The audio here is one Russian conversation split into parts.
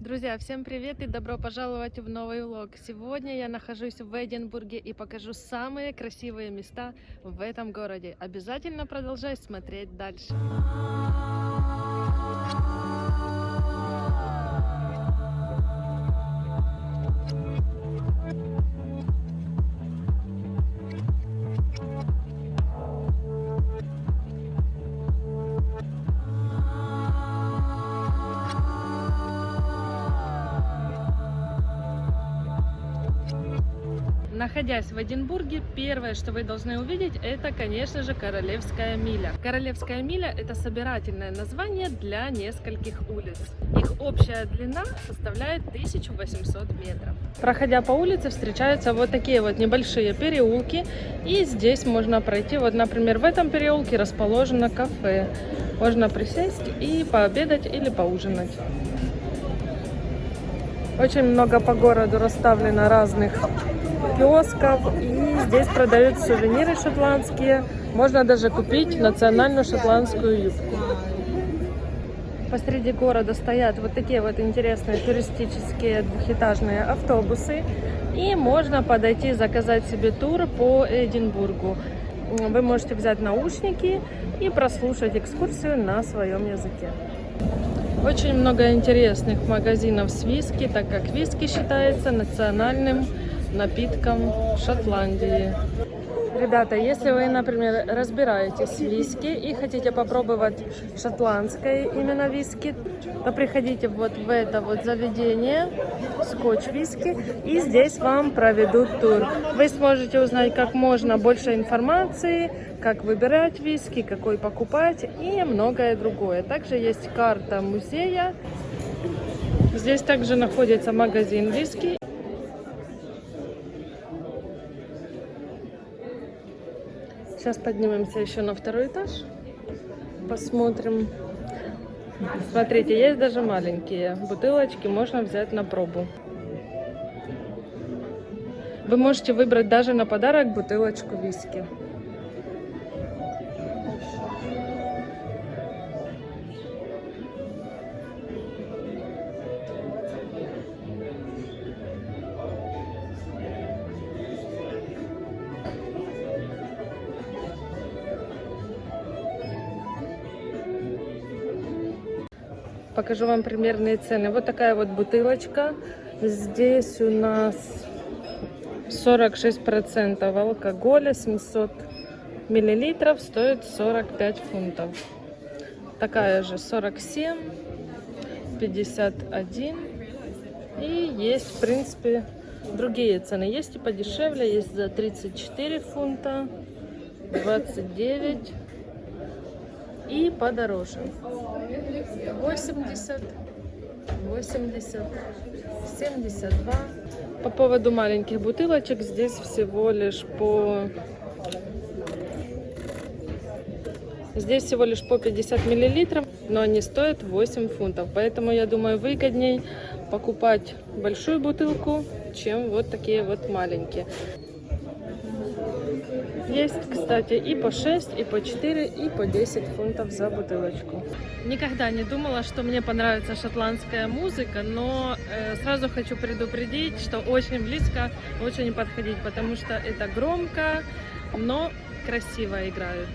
Друзья, всем привет и добро пожаловать в новый влог. Сегодня я нахожусь в Эдинбурге и покажу самые красивые места в этом городе. Обязательно продолжай смотреть дальше. Находясь в Эдинбурге, первое, что вы должны увидеть, это, конечно же, Королевская миля. Королевская миля – это собирательное название для нескольких улиц. Их общая длина составляет 1800 метров. Проходя по улице, встречаются вот такие вот небольшие переулки, и здесь можно пройти. Вот, например, в этом переулке расположено кафе. Можно присесть и пообедать или поужинать. Очень много по городу расставлено разных киосков, и здесь продают сувениры шотландские. Можно даже купить национальную шотландскую юбку. Посреди города стоят вот такие вот интересные туристические двухэтажные автобусы, и можно подойти заказать себе тур по Эдинбургу. Вы можете взять наушники и прослушать экскурсию на своем языке. Очень много интересных магазинов с виски, так как виски считается национальным напитком Шотландии. Ребята, если вы, например, разбираетесь в виски и хотите попробовать шотландское именно виски, то приходите вот в это вот заведение Scotch Whisky, и здесь вам проведут тур. Вы сможете узнать как можно больше информации, как выбирать виски, какой покупать и многое другое. Также есть карта музея. Здесь также находится магазин виски. Сейчас поднимемся еще на второй этаж, посмотрим. Смотрите, есть даже маленькие бутылочки, можно взять на пробу. Вы можете выбрать даже на подарок бутылочку виски. Покажу вам примерные цены. Вот такая вот бутылочка. Здесь у нас 46% алкоголя, 700 миллилитров, стоит 45 фунтов. Такая же 47, 51. И есть, в принципе, другие цены. Есть и подешевле, есть за 34 фунта, 29 и подороже. 80, 80, 72. По поводу маленьких бутылочек, здесь всего лишь по 50 миллилитров, но они стоят 8 фунтов. Поэтому, я думаю, выгодней покупать большую бутылку, чем вот такие вот маленькие. Есть, кстати, и по 6, и по 4, и по 10 фунтов за бутылочку. Никогда не думала, что мне понравится шотландская музыка, но сразу хочу предупредить, что очень близко лучше не подходить, потому что это громко, но красиво играют.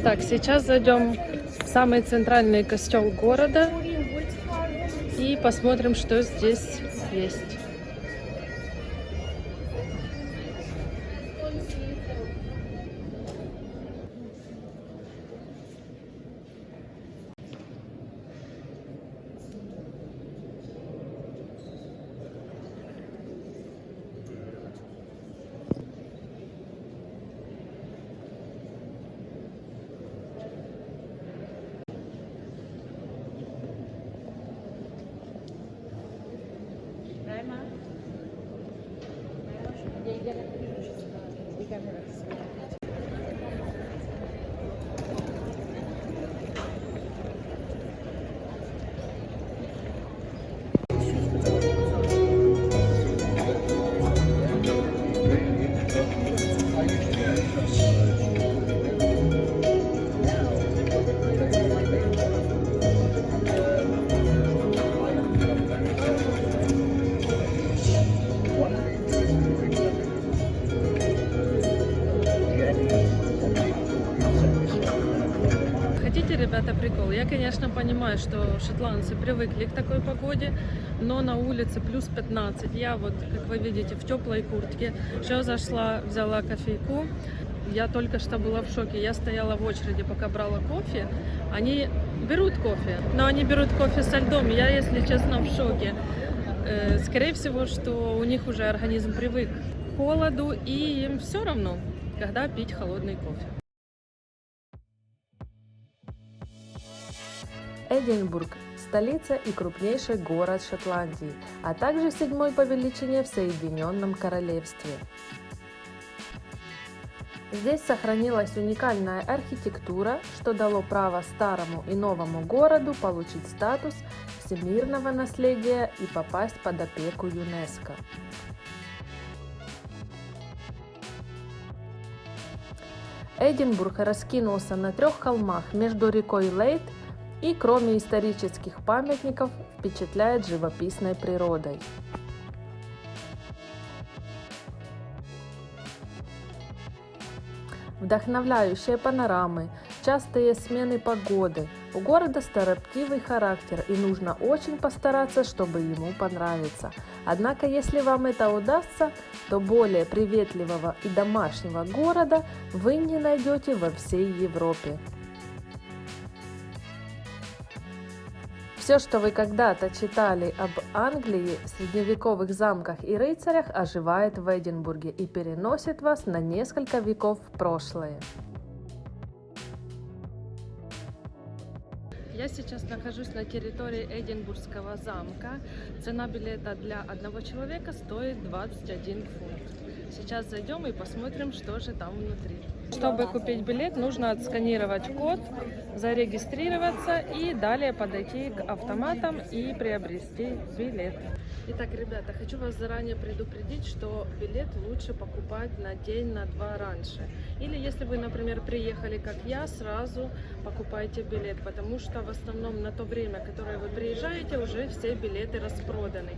Так, сейчас зайдем в самый центральный костел города и посмотрим, что здесь есть. Хотите, ребята, прикол? Я, конечно, понимаю, что шотландцы привыкли к такой погоде, но на улице плюс 15. Я вот, как вы видите, в теплой куртке. Сейчас зашла, взяла кофейку. Я только что была в шоке. Я стояла в очереди, пока брала кофе. Они берут кофе, но они берут кофе со льдом. Я, если честно, в шоке. Скорее всего, что у них уже организм привык к холоду, и им все равно, когда пить холодный кофе. Эдинбург – столица и крупнейший город Шотландии, а также седьмой по величине в Соединенном Королевстве. Здесь сохранилась уникальная архитектура, что дало право старому и новому городу получить статус всемирного наследия и попасть под опеку ЮНЕСКО. Эдинбург раскинулся на 3 холмах между рекой Лейт и, кроме исторических памятников, впечатляет живописной природой. Вдохновляющие панорамы, частые смены погоды. У города строптивый характер, и нужно очень постараться, чтобы ему понравиться. Однако, если вам это удастся, то более приветливого и домашнего города вы не найдете во всей Европе. Все, что вы когда-то читали об Англии, средневековых замках и рыцарях, оживает в Эдинбурге и переносит вас на несколько веков в прошлое. Я сейчас нахожусь на территории Эдинбургского замка. Цена билета для одного человека стоит 21 фунт. Сейчас зайдем и посмотрим, что же там внутри. Чтобы купить билет, нужно отсканировать код, зарегистрироваться и далее подойти к автоматам и приобрести билет. Итак, ребята, хочу вас заранее предупредить, что билет лучше покупать на день, на два раньше. Или если вы, например, приехали, как я, сразу покупайте билет, потому что в основном на то время, которое вы приезжаете, уже все билеты распроданы.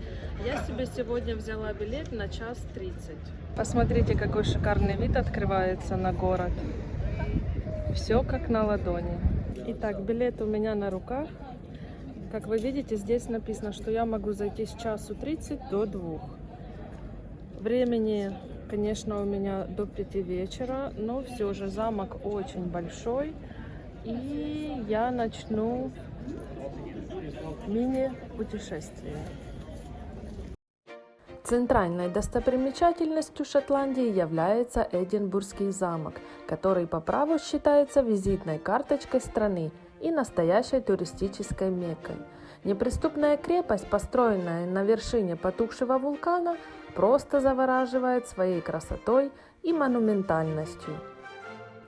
Я себе сегодня взяла билет на 1:30. Посмотрите, какой шикарный вид открывается на город. Все как на ладони. Итак, билет у меня на руках. Как вы видите, здесь написано, что я могу зайти с 1:30 до 2. Времени, конечно, у меня до 5 вечера, но все же замок очень большой. И я начну мини-путешествие. Центральной достопримечательностью Шотландии является Эдинбургский замок, который по праву считается визитной карточкой страны и настоящей туристической меккой. Неприступная крепость, построенная на вершине потухшего вулкана, просто завораживает своей красотой и монументальностью.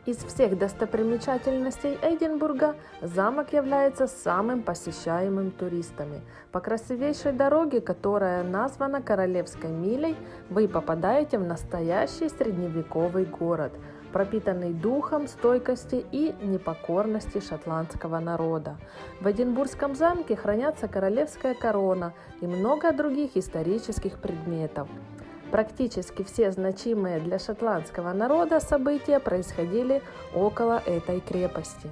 Из всех достопримечательностей Эдинбурга замок является самым посещаемым туристами. По красивейшей дороге, которая названа Королевской милей, вы попадаете в настоящий средневековый город, пропитанный духом стойкости и непокорности шотландского народа. В Эдинбургском замке хранятся королевская корона и много других исторических предметов. Практически все значимые для шотландского народа события происходили около этой крепости.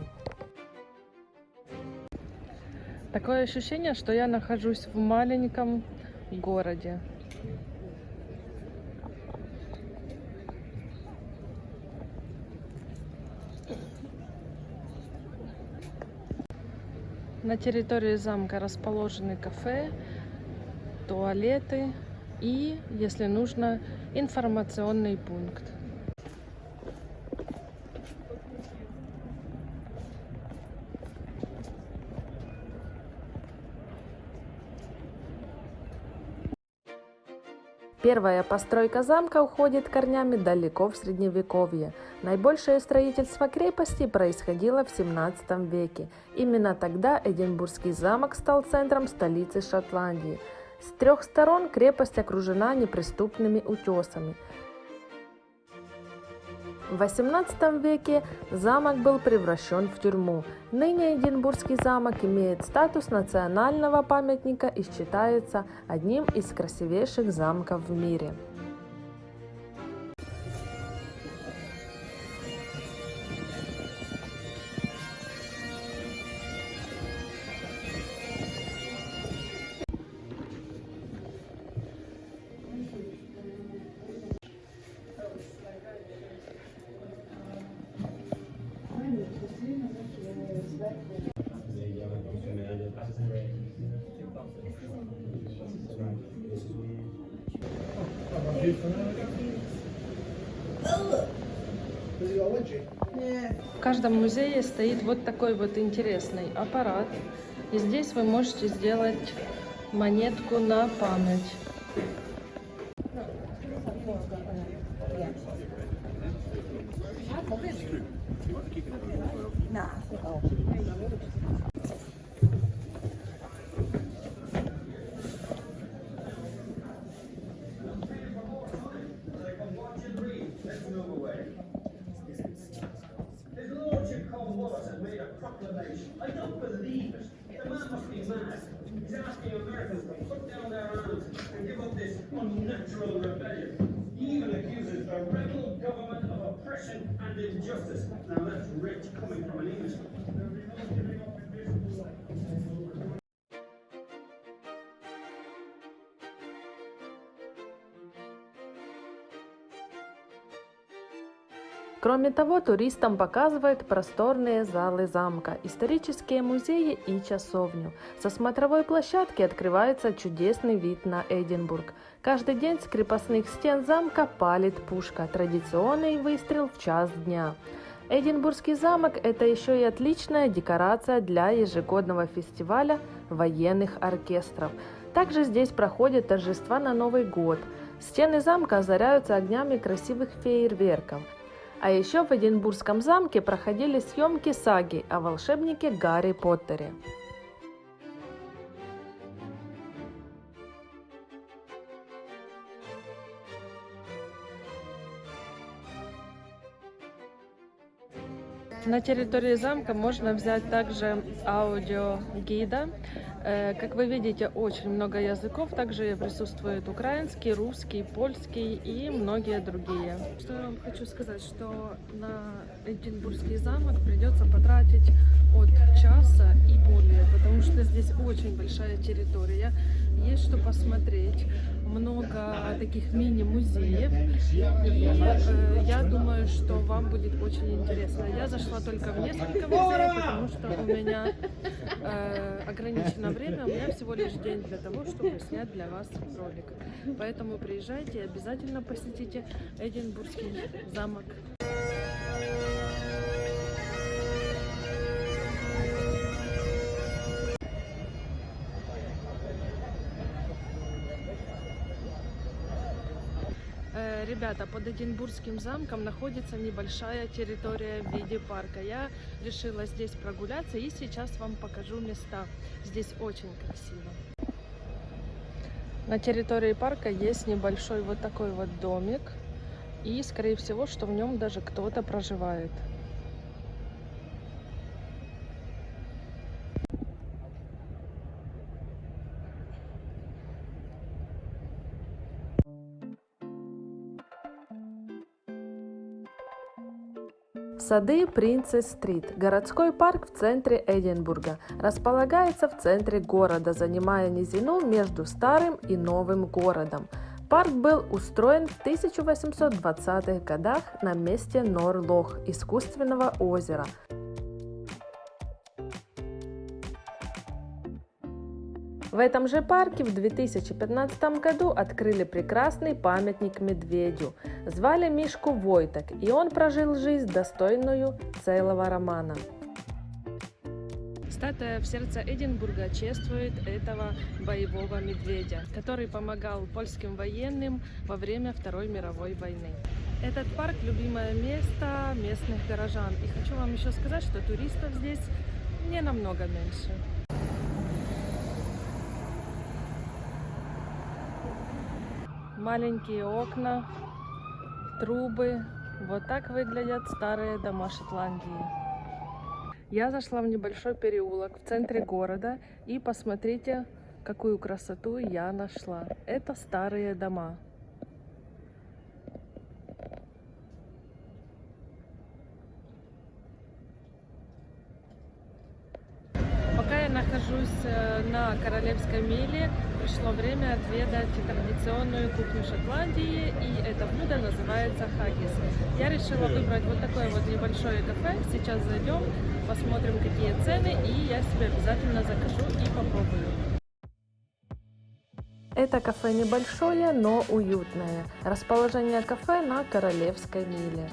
Такое ощущение, что я нахожусь в маленьком городе. На территории замка расположены кафе, туалеты и, если нужно, информационный пункт. Первая постройка замка уходит корнями далеко в Средневековье. Наибольшее строительство крепости происходило в 17 веке. Именно тогда Эдинбургский замок стал центром столицы Шотландии. С трех сторон крепость окружена неприступными утесами. В XVIII веке замок был превращен в тюрьму. Ныне Эдинбургский замок имеет статус национального памятника и считается одним из красивейших замков в мире. В каждом музее стоит вот такой вот интересный аппарат. И здесь вы можете сделать монетку на память. I don't believe it. The man must be mad. He's asking Americans to put down their arms and give up this unnatural rebellion. He even accuses the rebel government of oppression and injustice. Now that's rich coming from an Englishman. Кроме того, туристам показывают просторные залы замка, исторические музеи и часовню. Со смотровой площадки открывается чудесный вид на Эдинбург. Каждый день с крепостных стен замка палит пушка, традиционный выстрел в час дня. Эдинбургский замок – это еще и отличная декорация для ежегодного фестиваля военных оркестров. Также здесь проходят торжества на Новый год. Стены замка озаряются огнями красивых фейерверков. А еще в Эдинбургском замке проходили съемки саги о волшебнике Гарри Поттере. На территории замка можно взять также аудиогида. Как вы видите, очень много языков. Также присутствует украинский, русский, польский и многие другие. Что я вам хочу сказать, что на Эдинбургский замок придется потратить от часа и более, потому что здесь очень большая территория. Есть что посмотреть. Много таких мини-музеев. И я думаю, что вам будет очень интересно. Я зашла только в несколько музеев, потому что у меня ограничено время. У меня всего лишь день для того, чтобы снять для вас ролик. Поэтому приезжайте и обязательно посетите Эдинбургский замок. Ребята, под Эдинбургским замком находится небольшая территория в виде парка. Я решила здесь прогуляться и сейчас вам покажу места. Здесь очень красиво. На территории парка есть небольшой вот такой вот домик. И, скорее всего, что в нем даже кто-то проживает. Сады Принцесс-стрит. Городской парк в центре Эдинбурга. Располагается в центре города, занимая низину между старым и новым городом. Парк был устроен в 1820-х годах на месте Нор-Лох, искусственного озера. В этом же парке в 2015 году открыли прекрасный памятник медведю. Звали Мишку Войтек, и он прожил жизнь, достойную целого романа. С Статуя в сердце Эдинбурга чествует этого боевого медведя, который помогал польским военным во время Второй мировой войны. Этот парк – любимое место местных горожан. И хочу вам еще сказать, что туристов здесь не намного меньше. Маленькие окна, трубы. Вот так выглядят старые дома Шотландии. Я зашла в небольшой переулок в центре города, и посмотрите, какую красоту я нашла. Это старые дома. Пока я нахожусь на Королевской миле, пришло время отведать традиционную кухню Шотландии, и это блюдо называется хаггис. Я решила выбрать вот такое вот небольшое кафе. Сейчас зайдем, посмотрим, какие цены, и я себе обязательно закажу и попробую. Это кафе небольшое, но уютное. Расположение кафе на Королевской миле.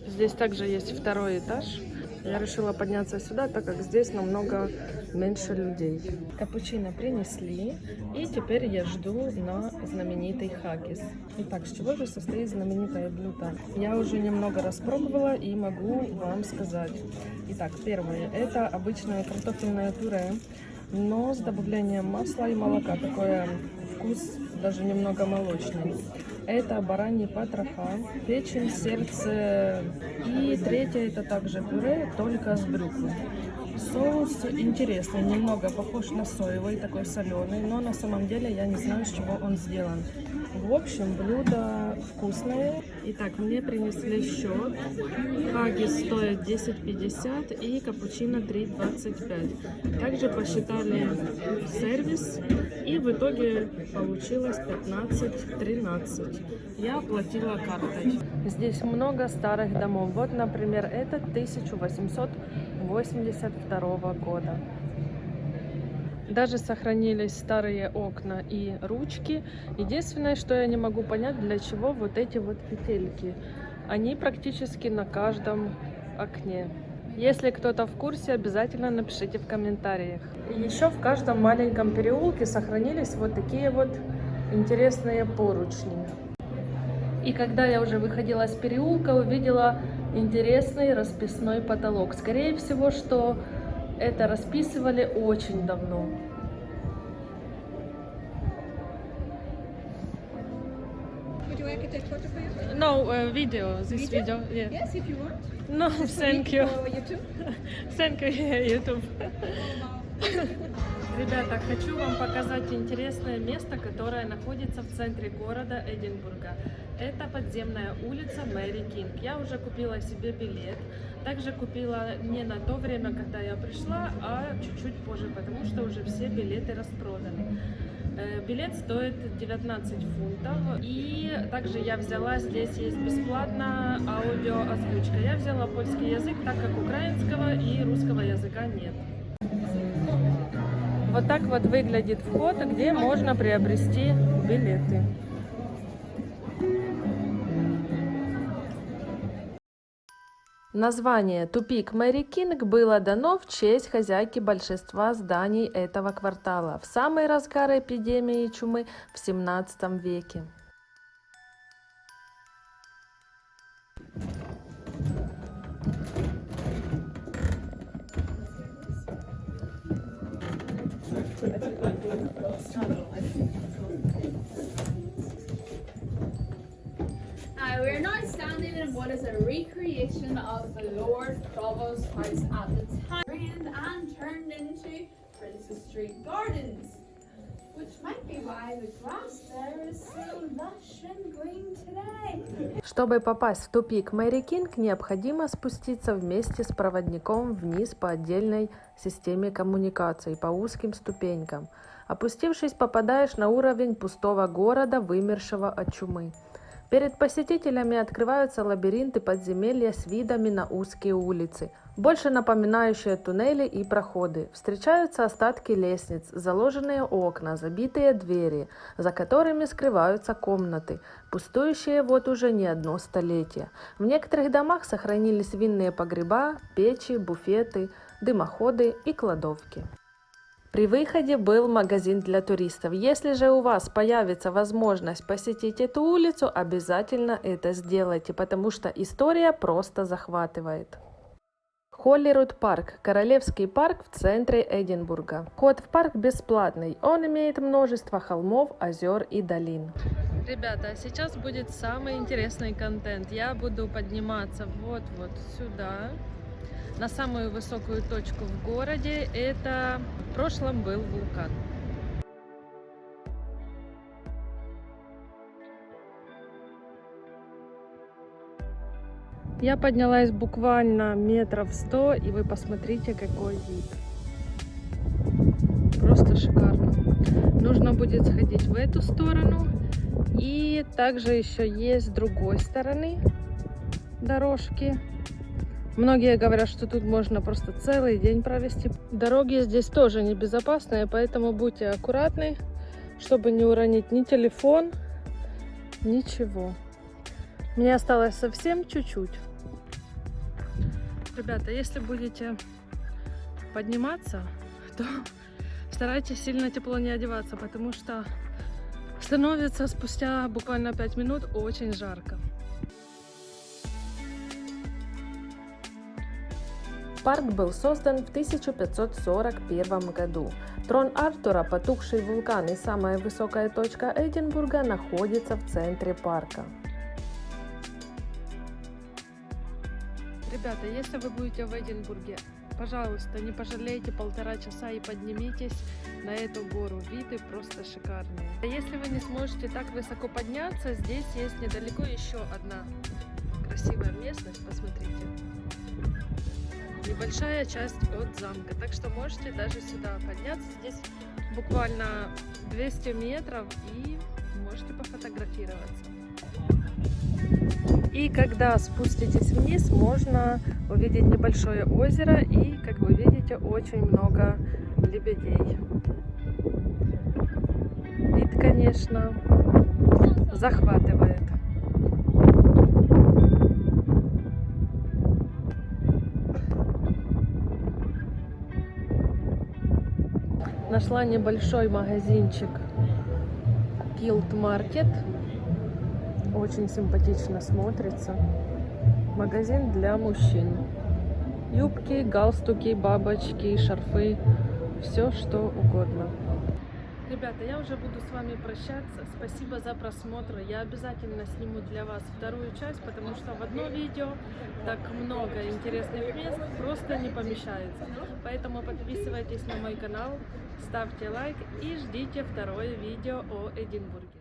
Здесь также есть второй этаж. Я решила подняться сюда, так как здесь намного меньше людей. Капучино принесли, и теперь я жду на знаменитый хаггис. Итак, с чего же состоит знаменитое блюдо? Я уже немного распробовала и могу вам сказать. Итак, первое, это обычное картофельное пюре, но с добавлением масла и молока. Такой вкус даже немного молочный. Это бараньи потроха, печень, сердце. И третье, это также пюре, только с брюквой. Соус интересный, немного похож на соевый, такой соленый, но на самом деле я не знаю, с чего он сделан. В общем, блюдо вкусное. Итак, мне принесли счет. Хаггис стоит 10,50 и капучино 3,25. Также посчитали сервис, и в итоге получилось 15,13. Я оплатила картой. Здесь много старых домов. Вот, например, этот 1882 года. Даже сохранились старые окна и ручки. Единственное, что я не могу понять, для чего вот эти вот петельки. Они практически на каждом окне. Если кто-то в курсе, обязательно напишите в комментариях. И еще в каждом маленьком переулке сохранились вот такие вот интересные поручни. И когда я уже выходила из переулка, увидела интересный расписной потолок. Скорее всего, что это расписывали очень давно. Would you like to take photo for you? No, video. This video. Yeah. Yes, if you want. No, thank you. For YouTube. Thank you, YouTube. Ребята, хочу вам показать интересное место, которое находится в центре города Эдинбурга. Это подземная улица Мэри Кинг. Я уже купила себе билет. Также купила не на то время, когда я пришла, а чуть-чуть позже, потому что уже все билеты распроданы. Билет стоит 19 фунтов. И также я взяла, здесь есть бесплатно аудиоозвучка. Я взяла польский язык, так как украинского и русского языка нет. Вот так вот выглядит вход, где можно приобрести билеты. Название «Тупик Мэри Кинг» было дано в честь хозяйки большинства зданий этого квартала в самый разгар эпидемии чумы в 17 веке. We're now standing in what is a recreation of the Lord Provost's house at the time and turned into Princess Street Gardens, which might be why the grass there is so lush and green today. Чтобы попасть в тупик Мэри Кинг, необходимо спуститься вместе с проводником вниз по отдельной системе коммуникаций, по узким ступенькам. Опустившись, попадаешь на уровень пустого города, вымершего от чумы. Перед посетителями открываются лабиринты подземелья с видами на узкие улицы, больше напоминающие туннели и проходы. Встречаются остатки лестниц, заложенные окна, забитые двери, за которыми скрываются комнаты, пустующие вот уже не одно столетие. В некоторых домах сохранились винные погреба, печи, буфеты, дымоходы и кладовки. При выходе был магазин для туристов. Если же у вас появится возможность посетить эту улицу, обязательно это сделайте, потому что история просто захватывает. Холлируд парк – королевский парк в центре Эдинбурга. Вход в парк бесплатный. Он имеет множество холмов, озер и долин. Ребята, сейчас будет самый интересный контент. Я буду подниматься вот сюда, на самую высокую точку в городе. Это в прошлом был вулкан. Я поднялась буквально метров 100, и вы посмотрите, какой вид. Просто шикарно. Нужно будет сходить в эту сторону. И также еще есть с другой стороны дорожки. Многие говорят, что тут можно просто целый день провести. Дороги здесь тоже небезопасные, поэтому будьте аккуратны, чтобы не уронить ни телефон, ничего. Мне осталось совсем чуть-чуть. Ребята, если будете подниматься, то старайтесь сильно тепло не одеваться, потому что становится спустя буквально 5 минут очень жарко. Парк был создан в 1541 году. Трон Артура, потухший вулкан и самая высокая точка Эдинбурга находится в центре парка. Ребята, если вы будете в Эдинбурге, пожалуйста, не пожалейте 1,5 часа и поднимитесь на эту гору. Виды просто шикарные. Если вы не сможете так высоко подняться, здесь есть недалеко еще одна красивая местность. Посмотрите. Небольшая часть от замка. Так что можете даже сюда подняться. Здесь буквально 200 метров и можете пофотографироваться. И когда спуститесь вниз, можно увидеть небольшое озеро и, как вы видите, очень много лебедей. Вид, конечно, захватывает. Нашла небольшой магазинчик Guild Market. Очень симпатично смотрится. Магазин для мужчин. Юбки, галстуки, бабочки, шарфы. Все, что угодно. Ребята, я уже буду с вами прощаться. Спасибо за просмотр. Я обязательно сниму для вас вторую часть, потому что в одно видео так много интересных мест просто не помещается. Поэтому подписывайтесь на мой канал, ставьте лайк и ждите второе видео о Эдинбурге.